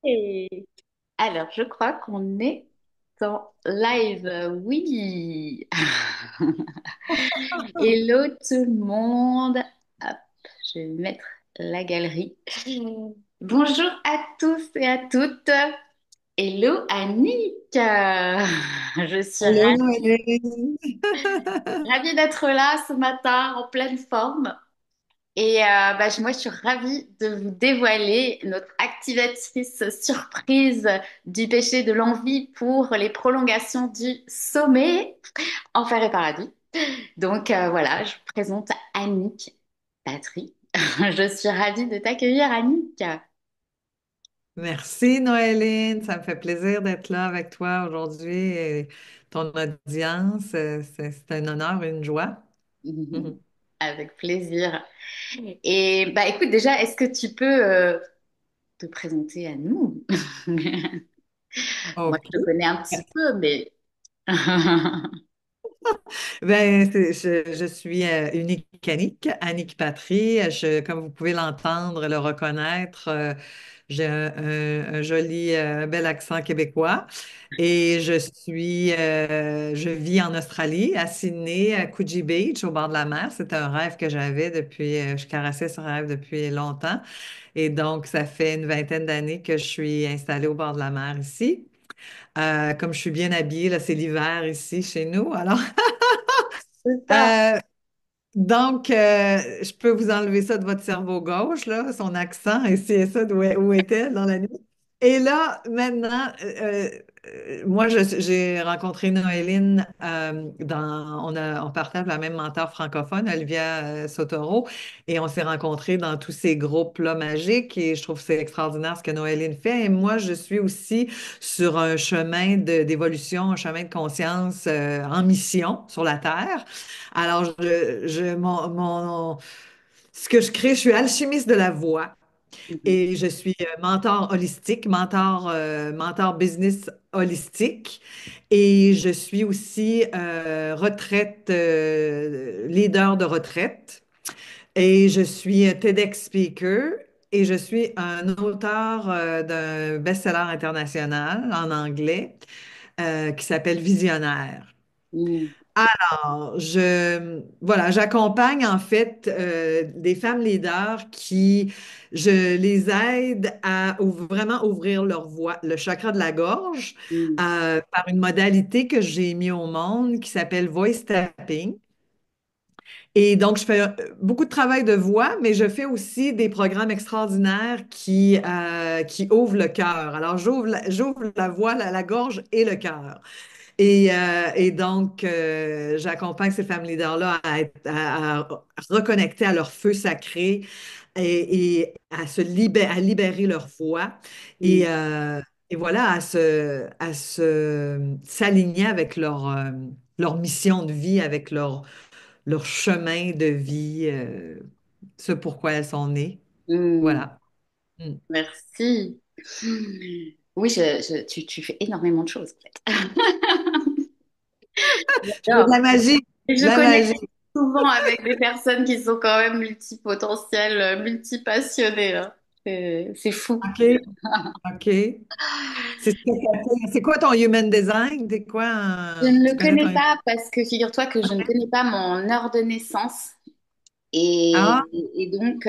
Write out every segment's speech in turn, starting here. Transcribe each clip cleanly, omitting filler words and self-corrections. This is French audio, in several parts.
Et alors, je crois qu'on est en live. Oui. Hello tout le monde. Hop, je vais mettre la galerie. Bonjour à tous et à toutes. Hello Annick. Je suis Allô, Noéline. ravie d'être là ce matin en pleine forme. Et moi, je suis ravie de vous dévoiler notre activatrice surprise du péché de l'envie pour les prolongations du sommet, Enfer et Paradis. Donc voilà, je vous présente Annick Patry. Je suis ravie de t'accueillir, Annick. Merci, Noéline. Ça me fait plaisir d'être là avec toi aujourd'hui et ton audience. C'est un honneur, une joie. Mhm. Avec plaisir. Et bah écoute, déjà, est-ce que tu peux te présenter à nous? Moi, OK. je te connais un petit peu, mais... Je suis unique Annick Patry. Comme vous pouvez l'entendre, le reconnaître, j'ai un joli, bel accent québécois et je vis en Australie, à Sydney, à Coogee Beach, au bord de la mer. C'est un rêve que j'avais depuis, je caressais ce rêve depuis longtemps. Et donc, ça fait une vingtaine d'années que je suis installée au bord de la mer ici. Comme je suis bien habillée, là, c'est l'hiver ici chez nous. Alors, C'est ça. euh, je peux vous enlever ça de votre cerveau gauche, là, son accent, et c'est ça où est-elle dans la nuit. Et là, maintenant, moi, j'ai rencontré Noéline on partage la même mentor francophone, Olivia Sotoro, et on s'est rencontrés dans tous ces groupes-là magiques, et je trouve que c'est extraordinaire ce que Noéline fait. Et moi, je suis aussi sur un chemin d'évolution, un chemin de conscience en mission sur la Terre. Alors, ce que je crée, je suis alchimiste de la voix Mhm. et je suis mentor holistique, mentor business holistique. Et je suis aussi leader de retraite. Et je suis TEDx speaker. Et je suis un auteur d'un best-seller international en anglais qui s'appelle Visionnaire. Mhm. Alors, voilà, j'accompagne en fait des femmes leaders je les aide à vraiment ouvrir leur voix, le chakra de la gorge, Mhm. par une modalité que j'ai mis au monde qui s'appelle voice tapping. Et donc, je fais beaucoup de travail de voix, mais je fais aussi des programmes extraordinaires qui ouvrent le cœur. Alors, j'ouvre la voix, la gorge et le cœur. Et donc, j'accompagne ces femmes leaders-là à reconnecter à leur feu sacré et à libérer leur voix et, Mhm. euh, et voilà, s'aligner avec leur mission de vie, avec leur chemin de vie, ce pourquoi elles sont nées. Mhm. Voilà. Mm. Merci. Oui, tu fais énormément de choses, en fait. Je veux de J'adore. la magie, Et de je la connecte magie. souvent avec des personnes qui sont quand même multipotentielles, multipassionnées, hein. C'est fou. OK, OK. C'est quoi ton human design? C'est quoi? Je ne Tu le connais ton connais human. pas parce que figure-toi que je ne connais pas mon heure de naissance. Ah, Et donc,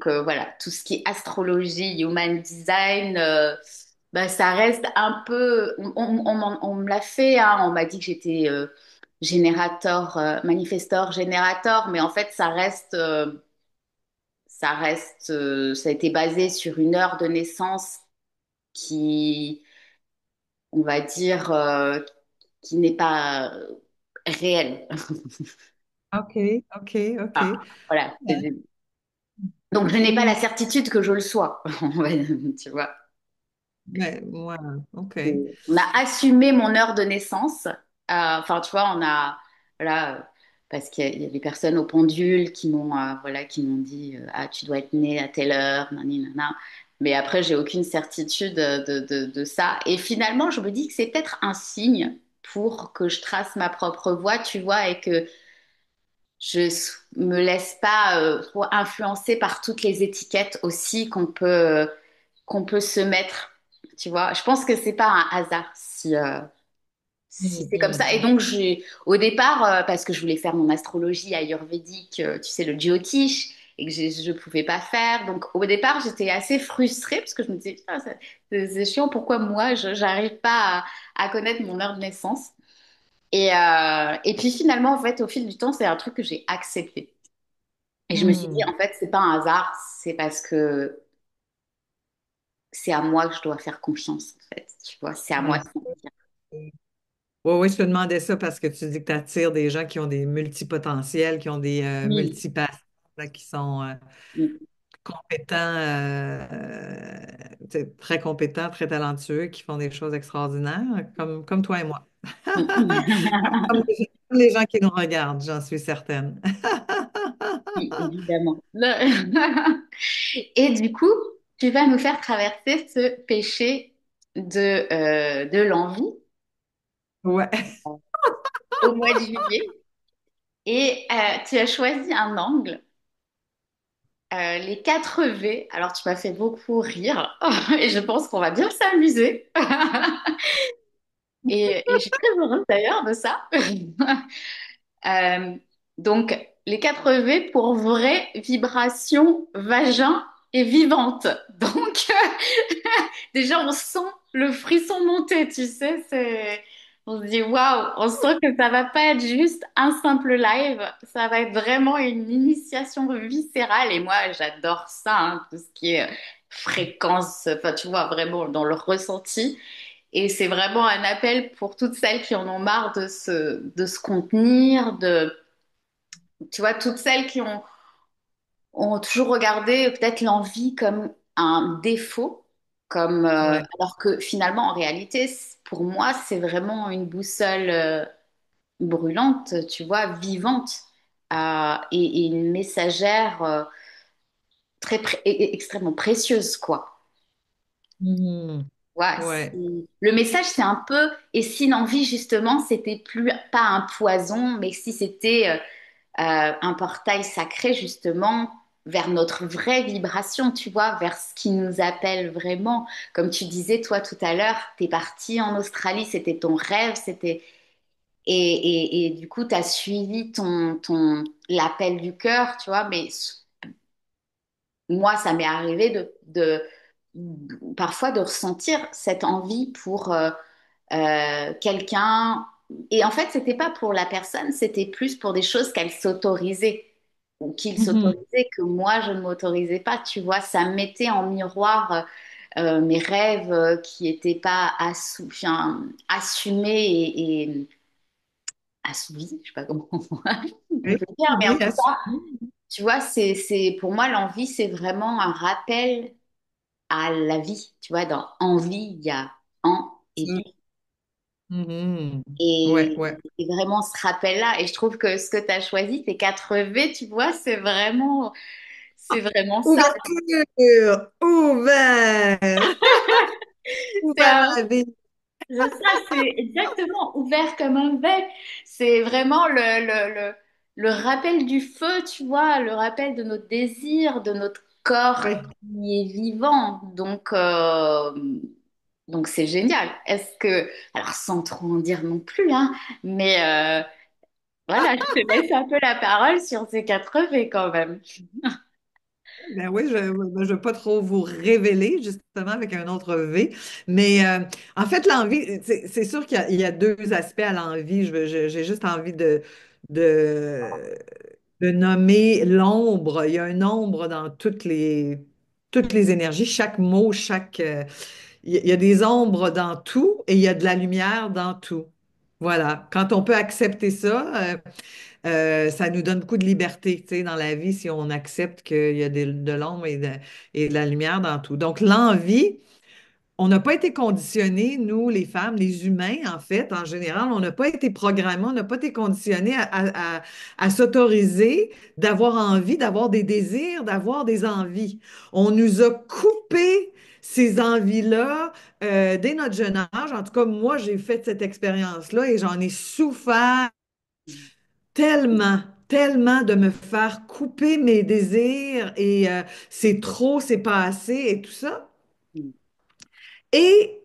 voilà, tout ce qui est astrologie, human design, bah, ça reste un peu. On me l'a fait, hein, on m'a dit que j'étais générateur, manifesteur, générateur, mais en fait, ça a été basé sur une heure de naissance qui, on va dire, qui n'est pas réelle. OK, OK, Ah, OK. voilà. Ouais. Donc, je n'ai pas la Hmm. certitude que je le sois, tu vois. Mais moi, OK. On a assumé mon heure de naissance. Enfin, tu vois, voilà, parce qu'il y a des personnes au pendule qui m'ont dit, ah, tu dois être né à telle heure, nani, nana. Mais après, j'ai aucune certitude de ça. Et finalement, je me dis que c'est peut-être un signe pour que je trace ma propre voie, tu vois, et que me laisse pas trop influencer par toutes les étiquettes aussi qu'on peut. qu'on peut se mettre, tu vois. Je pense que c'est pas un hasard si c'est comme ça. Et Mhm. donc, au départ, parce que je voulais faire mon astrologie ayurvédique, tu sais, le Jyotish, et que je ne pouvais pas faire. Donc, au départ, j'étais assez frustrée parce que je me disais, putain, c'est chiant, pourquoi moi, je n'arrive pas à connaître mon heure de naissance. Et puis finalement, en fait, au fil du temps, c'est un truc que j'ai accepté. Et je me suis dit, Mhm. en fait, c'est pas un hasard, c'est parce que c'est à moi que je dois faire confiance, en fait. Tu vois, c'est à moi Ouais. de sentir. Oui, oui, je te demandais ça parce que tu dis que tu attires des gens qui ont des multipotentiels, qui ont des Oui. multipassions, là, qui sont Mm, compétents, très compétents, très talentueux, qui font des choses extraordinaires, comme toi et moi. mm. Comme les gens qui nous regardent, j'en suis certaine. Oui, évidemment. Et du coup, tu vas nous faire traverser ce péché de l'envie Ouais. au mois de juillet. Et tu as choisi un angle, les 4 V. Alors, tu m'as fait beaucoup rire et je pense qu'on va bien s'amuser. Et je suis très heureuse d'ailleurs de ça. Euh, donc, les 4 V pour vraie vibration, vagin et vivante. Donc, déjà, on sent le frisson monter, tu sais, on se dit waouh, on sent que ça va pas être juste un simple live, ça va être vraiment une initiation viscérale. Et moi, j'adore ça, hein, tout ce qui est fréquence, enfin, tu vois, vraiment dans le ressenti. Et c'est vraiment un appel pour toutes celles qui en ont marre de se contenir, tu vois, toutes celles qui ont toujours regardé peut-être l'envie comme un défaut, Ouais. alors que finalement, en réalité, pour moi, c'est vraiment une boussole brûlante, tu vois, vivante, et une messagère extrêmement précieuse, quoi. Mhm. Ouais, Ouais. le message, c'est un peu, et si l'envie, justement, c'était plus pas un poison, mais si c'était un portail sacré justement vers notre vraie vibration, tu vois, vers ce qui nous appelle vraiment. Comme tu disais, toi, tout à l'heure, t'es parti en Australie, c'était ton rêve, et du coup, t'as suivi l'appel du cœur, tu vois, mais moi, ça m'est arrivé parfois de ressentir cette envie pour quelqu'un. Et en fait, c'était pas pour la personne, c'était plus pour des choses qu'elle s'autorisait ou qu'il Mhm. s'autorisait que moi je ne m'autorisais pas. Tu vois, ça mettait en miroir mes rêves qui n'étaient pas enfin, assumés et assouvis. Je sais pas comment on Oui, peut dire, mais en oui, tout cas, tu vois, pour moi l'envie, c'est vraiment un rappel à la vie. Tu vois, dans envie, il y a en et ça. vie. Mhm. Ouais, Et, ouais. et vraiment ce rappel-là, et je trouve que ce que tu as choisi, tes 4 V, tu vois, c'est vraiment ça. Ouverture, ouvert, C'est ouvert un- à la vie. c'est ça, c'est exactement ouvert comme un V. C'est vraiment le rappel du feu, tu vois, le rappel de notre désir, de notre corps Oui. qui est vivant. Donc c'est génial. Alors sans trop en dire non plus, hein, mais voilà, je te laisse un peu la parole sur ces 4 V quand même. Ben oui, je ne vais pas trop vous révéler, justement, avec un autre V. Mais en fait, l'envie, c'est sûr il y a deux aspects à l'envie. J'ai juste envie de, de nommer l'ombre. Il y a une ombre dans toutes les énergies, chaque mot, il y a des ombres dans tout et il y a de la lumière dans tout. Voilà. Quand on peut accepter ça, ça nous donne beaucoup de liberté, tu sais, dans la vie si on accepte qu'il y a de l'ombre et de la lumière dans tout. Donc, l'envie, on n'a pas été conditionnés, nous, les femmes, les humains, en fait, en général, on n'a pas été programmés, on n'a pas été conditionnés à s'autoriser d'avoir envie, d'avoir des désirs, d'avoir des envies. On nous a coupé ces envies-là dès notre jeune âge. En tout cas, moi, j'ai fait cette expérience-là et j'en ai souffert tellement, tellement de me faire couper mes désirs et c'est trop, c'est pas assez et tout ça. Mm. Et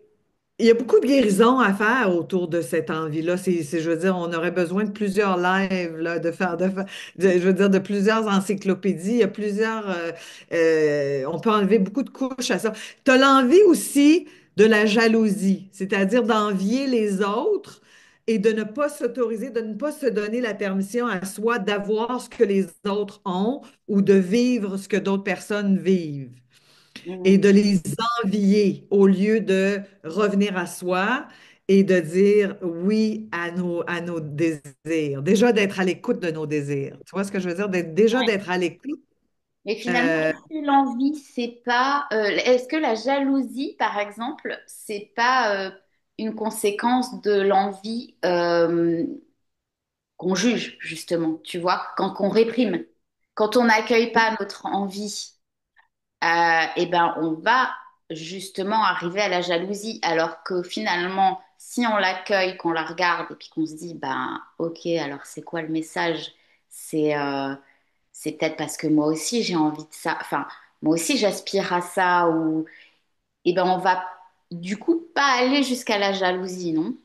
il y a beaucoup de guérison à faire autour de cette envie-là. Je veux dire, on aurait besoin de plusieurs lives, là, je veux dire, de plusieurs encyclopédies. Il y a on peut enlever beaucoup de couches à ça. Tu as l'envie aussi de la jalousie, c'est-à-dire d'envier les autres et de ne pas s'autoriser, de ne pas se donner la permission à soi d'avoir ce que les autres ont ou de vivre ce que d'autres personnes vivent et Mm. de les envier au lieu de revenir à soi et de dire oui à nos désirs. Déjà d'être à l'écoute de nos désirs. Tu vois ce que je veux dire? Déjà Ouais. d'être à l'écoute. Et finalement, euh, est-ce que l'envie, c'est pas, est-ce que la jalousie, par exemple, c'est pas une conséquence de l'envie qu'on juge, justement, tu vois, quand qu'on réprime, quand on n'accueille pas notre envie, eh ben, on va justement arriver à la jalousie, alors que finalement, si on l'accueille, qu'on la regarde et puis qu'on se dit, ben, ok, alors c'est quoi le message? C'est c'est peut-être parce que moi aussi j'ai envie de ça, enfin, moi aussi j'aspire à ça, ou, eh ben, on va du coup pas aller jusqu'à la jalousie, non?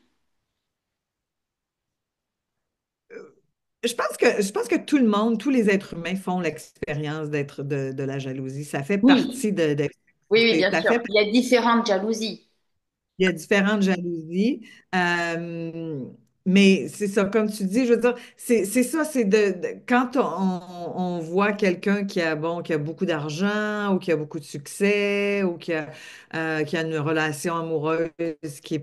je pense que tout le monde, tous les êtres humains font l'expérience de la jalousie. Ça fait Oui, partie oui, oui, bien ça sûr. fait Il y a différentes jalousies. Il y a différentes jalousies. Mais c'est ça, comme tu dis, je veux dire, c'est ça, quand on voit quelqu'un qui a, bon, qui a beaucoup d'argent ou qui a beaucoup de succès ou qui a une relation amoureuse qui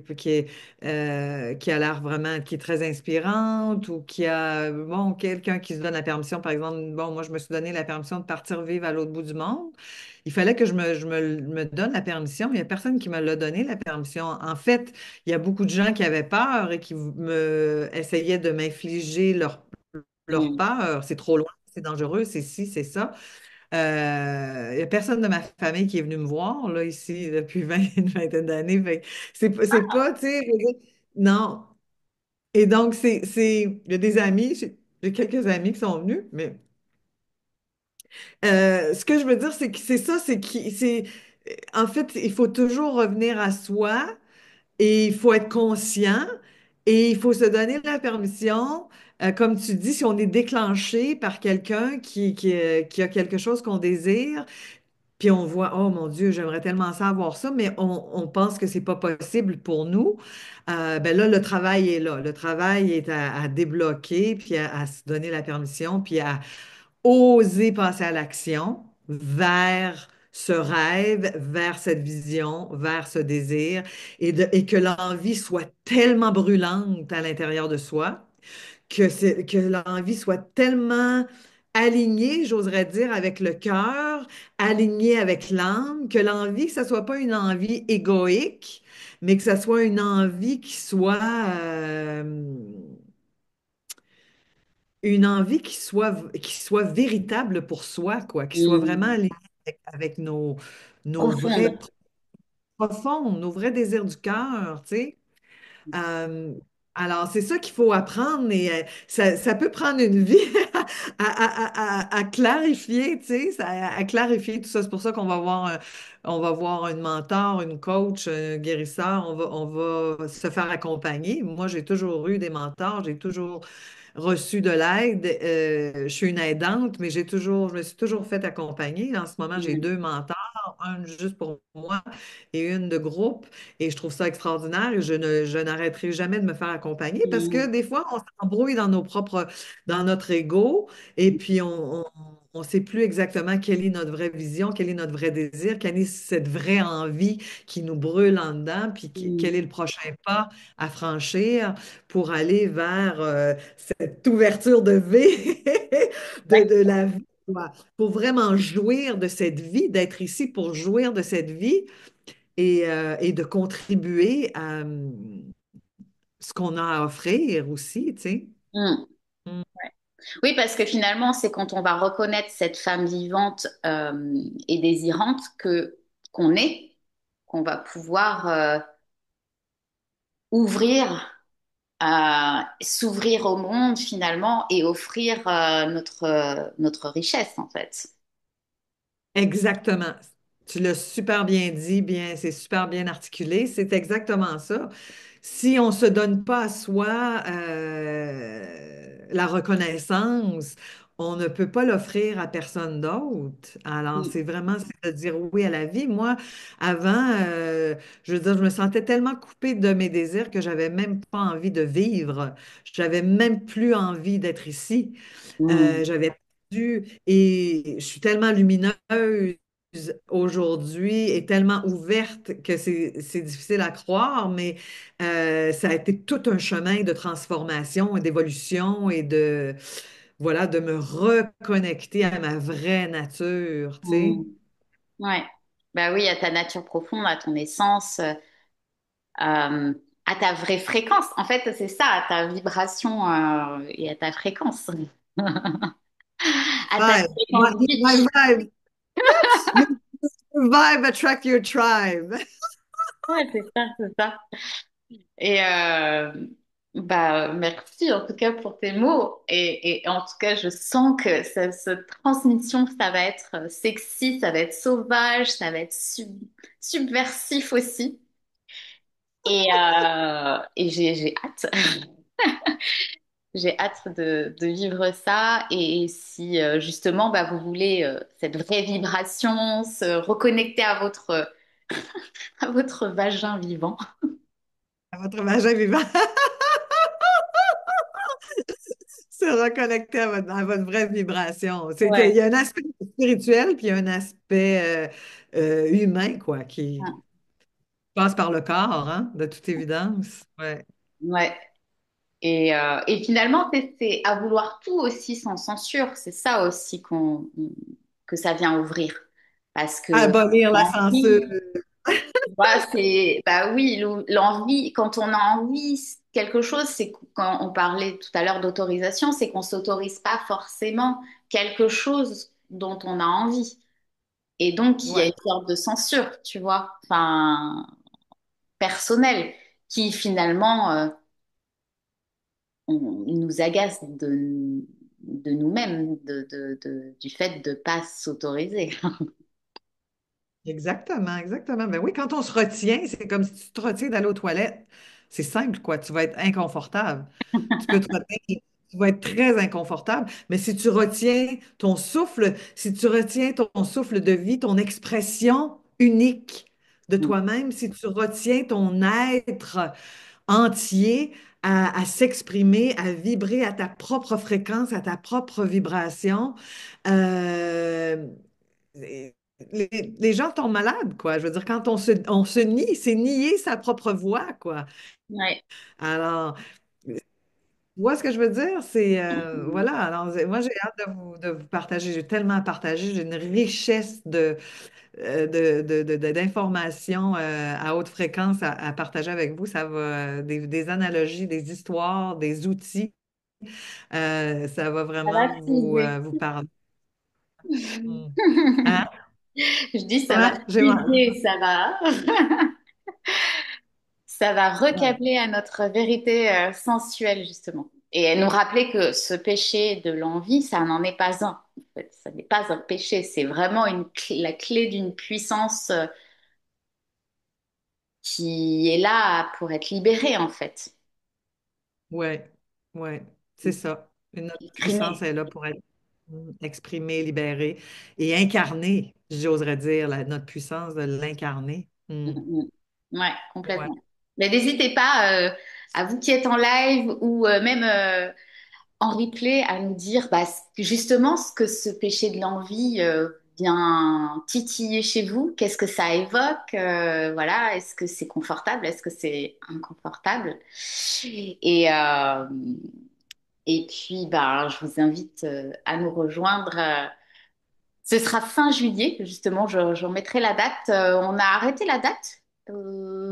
a l'air vraiment, qui est très inspirante ou qui a, bon, quelqu'un qui se donne la permission, par exemple, bon, moi, je me suis donné la permission de partir vivre à l'autre bout du monde. Il fallait que me donne la permission. Il n'y a personne qui me l'a donné, la permission. En fait, il y a beaucoup de gens qui avaient peur et qui essayaient de m'infliger leur Mm. peur. C'est trop loin, c'est dangereux, c'est ci, c'est ça. Il n'y a personne de ma famille qui est venu me voir, là, ici, depuis une vingtaine d'années. Fait que c'est pas, tu sais, je veux dire, non. Et donc, il y a des amis, j'ai quelques amis qui sont venus, mais ce que je veux dire, c'est que c'est ça, en fait, il faut toujours revenir à soi et il faut être conscient et il faut se donner la permission, comme tu dis, si on est déclenché par quelqu'un qui a quelque chose qu'on désire, puis on voit, oh mon Dieu, j'aimerais tellement ça avoir ça, mais on pense que c'est pas possible pour nous. Ben là, le travail est là. Le travail est à débloquer, puis à se donner la permission, puis à oser passer à l'action vers ce rêve, vers cette vision, vers ce désir, et que l'envie soit tellement brûlante à l'intérieur de soi, que l'envie soit tellement alignée, j'oserais dire, avec le cœur, alignée avec l'âme, que l'envie, que ça soit pas une envie égoïque, mais que ça soit une envie une envie qui soit véritable pour soi, quoi, qui soit vraiment Mm. alignée avec nos vrais Profonde. profonds, nos vrais désirs du cœur, tu sais. Euh, alors, c'est ça qu'il faut apprendre et ça peut prendre une vie à clarifier, tu sais, à clarifier tout ça. C'est pour ça on va voir une mentor, une coach, un guérisseur, on va se faire accompagner. Moi, j'ai toujours eu des mentors, j'ai toujours reçu de l'aide. Je suis une aidante, mais je me suis toujours fait accompagner. En ce moment, j'ai Mm. deux mentors, un juste pour moi et une de groupe. Et je trouve ça extraordinaire et je n'arrêterai jamais de me faire accompagner parce que Mm. des fois, on s'embrouille dans notre ego et puis on ne sait plus exactement quelle est notre vraie vision, quel est notre vrai désir, quelle est cette vraie envie qui nous brûle en dedans, puis quel Mm. est le prochain pas à franchir pour aller vers cette ouverture de vie, de la vie, quoi. Pour vraiment jouir de cette vie, d'être ici pour jouir de cette vie et de contribuer à ce qu'on a à offrir aussi, tu sais. Mm. Mm. Oui, parce que finalement, c'est quand on va reconnaître cette femme vivante et désirante que qu'on est, qu'on va pouvoir ouvrir, s'ouvrir au monde finalement et offrir notre richesse en fait. Exactement. Tu l'as super bien dit, bien, c'est super bien articulé. C'est exactement ça. Si on ne se donne pas à soi la reconnaissance, on ne peut pas l'offrir à personne d'autre. Alors, Mm, c'est vraiment, c'est de dire oui à la vie. Moi, avant, je veux dire, je me sentais tellement coupée de mes désirs que j'avais même pas envie de vivre. J'avais même plus envie d'être ici. mm, J'avais perdu et je suis tellement lumineuse aujourd'hui et tellement ouverte que c'est difficile à croire, mais ça a été tout un chemin de transformation et d'évolution et de, voilà, de me reconnecter à ma vraie nature, tu sais. mm. Ouais. Bah oui, à ta nature profonde, à ton essence, à ta vraie fréquence. En fait, c'est ça, à ta vibration, et à ta fréquence. À ta Vibe, fréquence my bitch. vibe, your vibe attract your tribe. Ouais, c'est ça, c'est ça. Et bah, merci en tout cas pour tes mots. Et en tout cas, je sens que cette transmission, ça va être sexy, ça va être sauvage, ça va être subversif aussi. Et j'ai hâte. J'ai hâte de vivre ça. Et si justement bah, vous voulez cette vraie vibration, se reconnecter à votre vagin vivant. À votre vagin vivant. Se reconnecter à votre vraie vibration. Il Ouais. y a un aspect spirituel, puis il y a un aspect humain, quoi, qui passe par le corps, hein, de toute évidence. Ouais. Ouais. Et finalement, c'est à vouloir tout aussi sans censure. C'est ça aussi que ça vient ouvrir. Parce que Abolir la censure. l'envie, tu vois, c'est, bah oui, l'envie, quand on a envie quelque chose, c'est quand on parlait tout à l'heure d'autorisation, c'est qu'on s'autorise pas forcément quelque chose dont on a envie. Et donc, il y a Ouais, une sorte de censure, tu vois, enfin, personnelle, qui finalement, nous agace de nous-mêmes, du fait de ne pas s'autoriser. exactement, exactement. Ben oui, quand on se retient, c'est comme si tu te retiens d'aller aux toilettes. C'est simple, quoi. Tu vas être inconfortable. Tu peux te retenir, tu vas être très inconfortable. Mais si tu retiens ton souffle, si tu retiens ton souffle de vie, ton expression unique de toi-même, si tu retiens ton être entier à s'exprimer, à vibrer à ta propre fréquence, à ta propre vibration, euh, les gens tombent malades, quoi. Je veux dire, quand on se nie, c'est nier sa propre voix, quoi. Ouais. Alors, tu vois ce que je veux dire? C'est, Mm. voilà, alors, moi, j'ai hâte de vous partager. J'ai tellement à partager. J'ai une richesse d'informations à haute fréquence à partager avec vous. Ça va, des analogies, des histoires, des outils. Ça va Ça va vraiment puiser. vous parler. Hmm. Hein? Je dis ça va Ouais, j'ai puiser, ça va ouais. recapler à notre vérité sensuelle, justement. Et nous rappeler que ce péché de l'envie, ça n'en est pas un. En fait, ça n'est pas un péché, c'est vraiment la clé d'une puissance qui est là pour être libérée, en fait. Ouais, ouais, c'est ça. Notre puissance Exprimée. est là pour être exprimée, libérée et incarnée, j'oserais dire, notre puissance de l'incarner. Mm, Hmm. mm. Ouais, Ouais, complètement. Mais n'hésitez pas, à vous qui êtes en live ou même en replay, à nous dire bah, justement ce que ce péché de l'envie vient titiller chez vous. Qu'est-ce que ça évoque? Voilà, est-ce que c'est confortable? Est-ce que c'est inconfortable? Et, euh, et puis, bah, je vous invite à nous rejoindre. Ce sera fin juillet, justement, je remettrai la date. On a arrêté la date?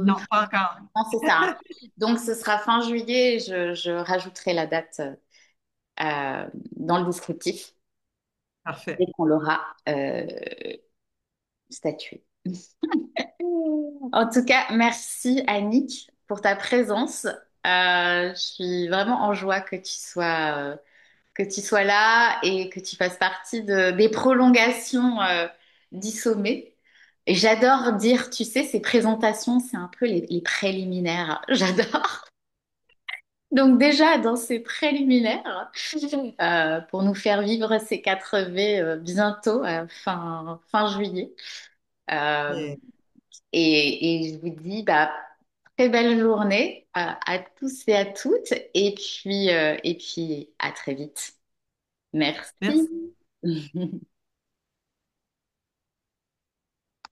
non, pas encore. Non, c'est ça, hein. Donc, ce sera fin juillet. Je rajouterai la date dans le descriptif dès Parfait. qu'on l'aura statué. En tout cas, merci Annick pour ta présence. Je suis vraiment en joie que tu sois là et que tu fasses partie des prolongations d'Issomé. Et j'adore dire, tu sais, ces présentations, c'est un peu les préliminaires. J'adore. Donc déjà, dans ces préliminaires, pour nous faire vivre ces 4V bientôt, fin juillet. Euh, Bien. et je vous dis, bah, très belle journée à tous et à toutes. Et puis, à très vite. Merci. Merci.